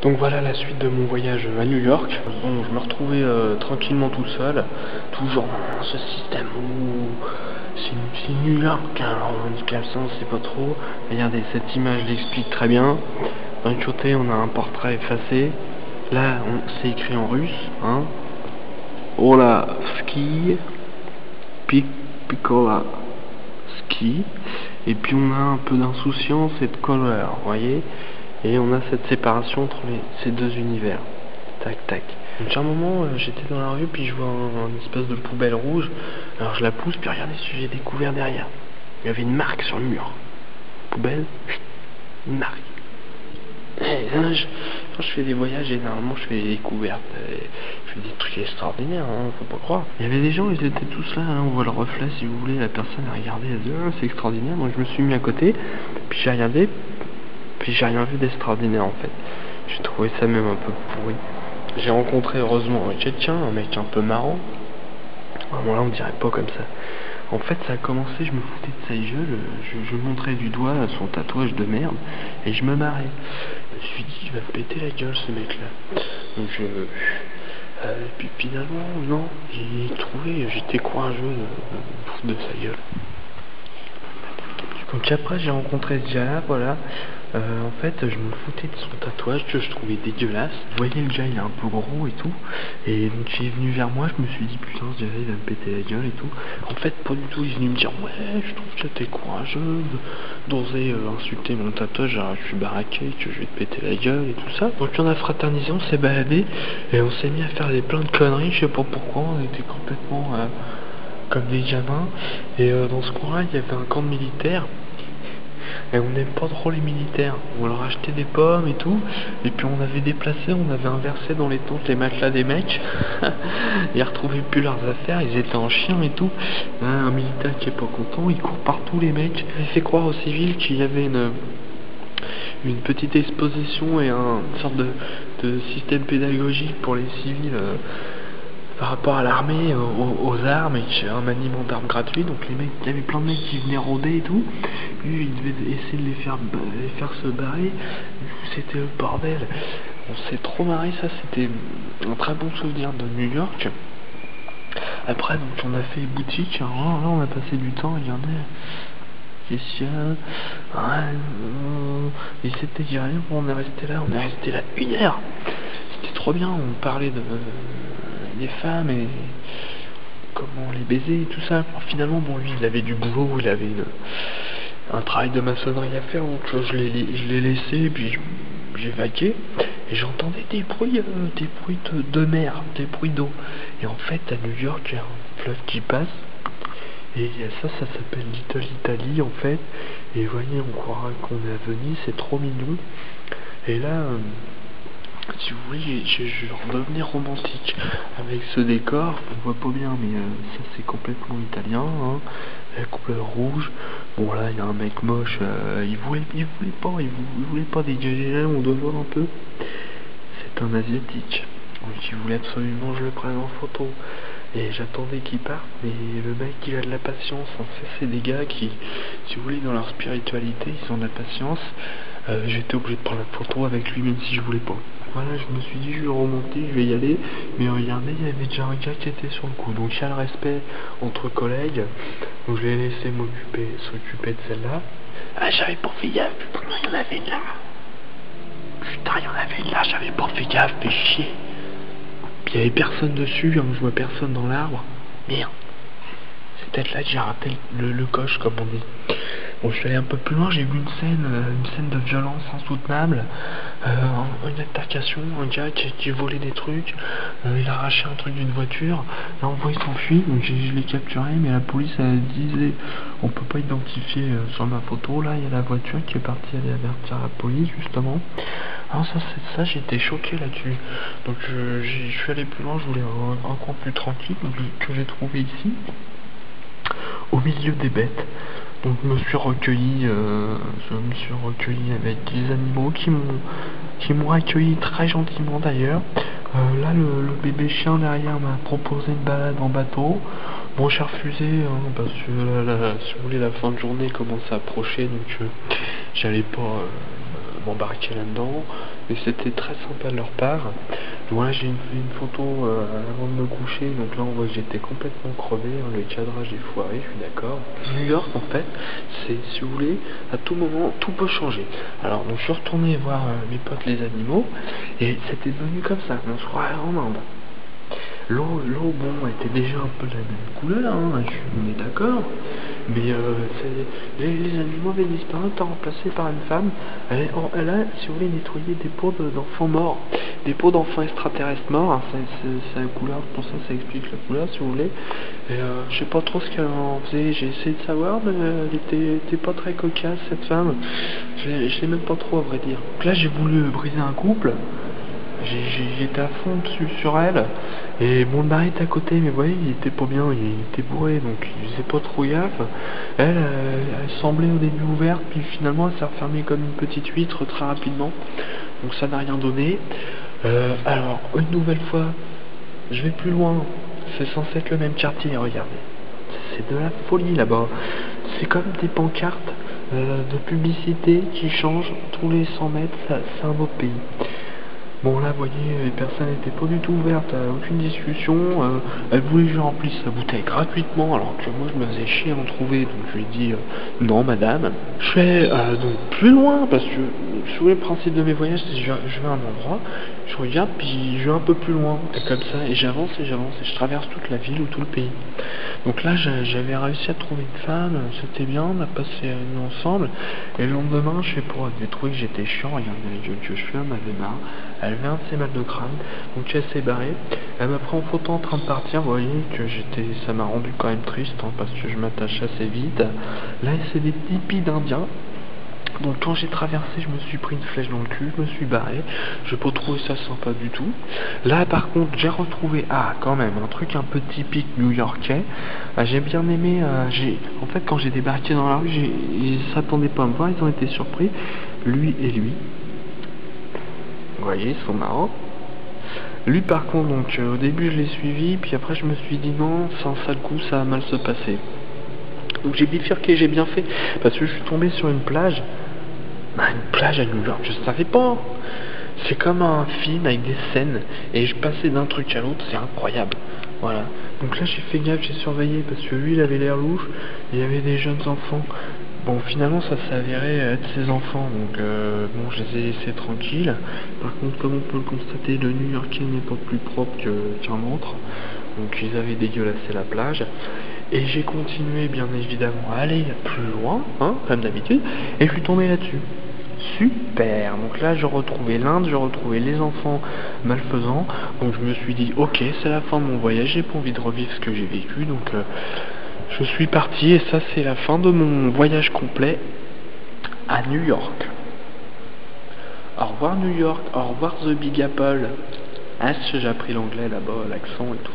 Donc voilà la suite de mon voyage à New York. Bon, je me retrouvais tranquillement tout seul, toujours dans ce système où c'est New York, hein, alors on dit quel sens, c'est pas trop. Regardez, cette image l'explique très bien. D'un côté, on a un portrait effacé. Là, c'est écrit en russe, hein. Ola ski, piccola ski. Et puis on a un peu d'insouciance et de colère, vous voyez. Et on a cette séparation entre ces deux univers. Tac, tac. Donc à un moment, j'étais dans la rue, puis je vois une espèce de poubelle rouge. Alors je la pousse, puis regardez ce que j'ai découvert derrière. Il y avait une marque sur le mur. Poubelle, une marque. Et là, quand je fais des voyages, généralement je fais des découvertes. Je fais des trucs extraordinaires, hein, faut pas croire. Il y avait des gens, ils étaient tous là, hein, on voit le reflet si vous voulez, la personne a regardé, elle dit ah, c'est extraordinaire. Donc je me suis mis à côté, puis j'ai regardé. Puis j'ai rien vu d'extraordinaire en fait. J'ai trouvé ça même un peu pourri. J'ai rencontré heureusement un Tchétchien, un mec un peu marrant. Bon là on dirait pas comme ça. En fait ça a commencé, je me foutais de sa gueule, je montrais du doigt son tatouage de merde et je me marrais. Je me suis dit il va me péter la gueule ce mec là. Donc puis finalement non, j'étais courageux de me foutre de sa gueule. Donc après j'ai rencontré ce gars là, voilà. En fait je me foutais de son tatouage que je trouvais dégueulasse. Vous voyez le gars il est un peu gros et tout. Et donc il est venu vers moi, je me suis dit putain ce gars il va me péter la gueule et tout. En fait pas du tout, il est venu me dire ouais je trouve que t'es courageux d'oser insulter mon tatouage, alors je suis baraqué, que je vais te péter la gueule et tout ça. Donc on a fraternisé, on s'est baladé et on s'est mis à faire plein de conneries, je sais pas pourquoi, on était complètement comme des gamins. Et dans ce coin là il y avait un camp de militaires. Et on n'aime pas trop les militaires. On leur achetait des pommes et tout. Et puis on avait déplacé, on avait inversé dans les tentes les matelas des mecs. Ils retrouvaient plus leurs affaires, ils étaient en chien et tout. Un militaire qui est pas content, il court partout les mecs. Il fait croire aux civils qu'il y avait une petite exposition et une sorte de système pédagogique pour les civils. Par rapport à l'armée, aux armes, et un maniement d'armes gratuit. Donc les mecs, il y avait plein de mecs qui venaient rôder et tout. Lui, il devait essayer de les faire se barrer. C'était le bordel. On s'est trop marré, ça c'était un très bon souvenir de New York. Après, donc on a fait boutique. Là, on a passé du temps, regardez. Qu'est-ce qu'il y a? Et c'était rien, on est resté là 1 heure. C'était trop bien, on parlait des femmes et comment les baiser et tout ça. Alors, finalement, bon, lui, il avait du boulot, il avait un travail de maçonnerie à faire, donc je l'ai laissé, puis j'ai vaqué, et j'entendais des bruits de mer, des bruits d'eau. Et en fait, à New York, il y a un fleuve qui passe, et ça s'appelle Little Italy, en fait. Et vous voyez, on croirait qu'on est à Venise, c'est trop mignon. Et là... si vous voulez, je redevenais romantique avec ce décor. On voit pas bien, mais ça c'est complètement italien, hein. La couleur rouge. Bon là, il y a un mec moche. Il voulait pas dégager là. On doit voir un peu. C'est un asiatique. Donc il voulait absolument que je le prenne en photo. Et j'attendais qu'il parte, mais le mec il a de la patience, hein. C'est des gars qui, si vous voulez, dans leur spiritualité, ils ont de la patience. J'étais obligé de prendre la photo avec lui même si je voulais pas. Voilà, je me suis dit je vais remonter, je vais y aller. Mais regardez, il y avait déjà un gars qui était sur le coup. Donc il y a le respect entre collègues. Donc je l'ai laissé s'occuper de celle-là. Ah, j'avais pas fait gaffe, putain, il y en avait une là. Putain, il y en avait une là, j'avais pas fait gaffe, fais chier. Puis il y avait personne dessus, hein, je vois personne dans l'arbre. Merde. C'est peut-être là que j'ai raté le coche, comme on dit. Bon, je suis allé un peu plus loin, j'ai vu une scène de violence insoutenable. Une altercation, un gars qui volait des trucs. Il a arraché un truc d'une voiture. Là, on voit il s'enfuit, donc je l'ai capturé, mais la police elle disait on peut pas identifier sur ma photo. Là, il y a la voiture qui est partie aller avertir la police, justement. Alors ça j'étais choqué là-dessus. Donc je suis allé plus loin, je voulais un coin plus tranquille, que j'ai trouvé ici, au milieu des bêtes. Donc je me suis recueilli avec des animaux qui m'ont accueilli très gentiment d'ailleurs. Là le bébé chien derrière m'a proposé une balade en bateau. Bon, j'ai refusé hein, parce que si vous voulez, la fin de journée commence à approcher, donc j'allais pas m'embarquer là-dedans, et c'était très sympa de leur part. Voilà, j'ai une photo avant de me coucher, donc là on voit que j'étais complètement crevé, hein, le cadrage est foiré, je suis d'accord. New York en fait, c'est, si vous voulez, à tout moment, tout peut changer. Alors donc je suis retourné voir mes potes les animaux, et c'était devenu comme ça, on se croirait en Inde. L'eau, bon, était déjà un peu de la même couleur, hein, on est d'accord, mais les animaux avaient disparu, étant remplacés par une femme. Elle a, si vous voulez, nettoyé des peaux d'enfants morts, des peaux d'enfants extraterrestres morts, hein, c'est la couleur, pour ça explique la couleur, si vous voulez, et je sais pas trop ce qu'elle en faisait, j'ai essayé de savoir, mais elle était pas très cocasse, cette femme, je sais même pas trop à vrai dire. Donc là, j'ai voulu briser un couple. J'étais à fond dessus sur elle, et mon mari était à côté, mais vous voyez, il était pas bien, il était bourré, donc il faisait pas trop gaffe. Elle semblait au début ouverte, puis finalement elle s'est refermée comme une petite huître très rapidement, donc ça n'a rien donné. Alors, une nouvelle fois, je vais plus loin, c'est censé être le même quartier, regardez, c'est de la folie là-bas, c'est comme des pancartes de publicité qui changent tous les 100 mètres, c'est un autre pays. Bon là, vous voyez, les personnes n'étaient pas du tout ouvertes à aucune discussion, elles voulaient que je remplisse sa bouteille gratuitement, alors que moi je me faisais chier à en trouver, donc je lui ai dit non madame. Je fais donc plus loin, parce que si vous voulez, le principe de mes voyages, c'est que je vais à un endroit, je regarde, puis je vais un peu plus loin, et comme ça, et j'avance, et je traverse toute la ville ou tout le pays. Donc là, j'avais réussi à trouver une femme, c'était bien, on a passé une nuit ensemble, et le lendemain, je sais pas, elle avait trouvé que j'étais chiant, regardez les gueules que je fais, elle m'avait marre, elle avait un de ses mal de crâne, donc elle s'est barrée, elle m'a pris en photo en train de partir, vous voyez que ça m'a rendu quand même triste, hein, parce que je m'attache assez vite. Là, c'est des hippies d'indiens. Donc quand j'ai traversé, je me suis pris une flèche dans le cul, je me suis barré, je n'ai pas trouvé ça sympa du tout. Là par contre j'ai retrouvé, quand même, un truc un peu typique new-yorkais. J'ai bien aimé, en fait quand j'ai débarqué dans la rue, ils s'attendaient pas à me voir, ils ont été surpris, lui et lui. Vous voyez, ils sont marrants. Lui par contre, donc au début je l'ai suivi, puis après je me suis dit non, c'est un sale coup, ça va mal se passer. Donc j'ai bifurqué, j'ai bien fait, parce que je suis tombé sur une plage. Une plage à New York, je savais pas. C'est comme un film avec des scènes, et je passais d'un truc à l'autre, c'est incroyable. Voilà. Donc là j'ai fait gaffe, j'ai surveillé, parce que lui il avait l'air louche, il y avait des jeunes enfants. Bon, finalement ça s'avérait être ses enfants, donc bon, je les ai laissés tranquilles. Par contre, comme on peut le constater, le New-Yorkais n'est pas plus propre qu'un autre, donc ils avaient dégueulassé la plage. Et j'ai continué bien évidemment à aller plus loin, hein, comme d'habitude, et je suis tombé là-dessus. Super. Donc là je retrouvais l'Inde, je retrouvais les enfants malfaisants, donc je me suis dit ok, c'est la fin de mon voyage, j'ai pas envie de revivre ce que j'ai vécu, donc je suis parti, et ça c'est la fin de mon voyage complet à New York. Au revoir New York, au revoir The Big Apple. Ah, j'ai appris l'anglais là-bas, l'accent et tout.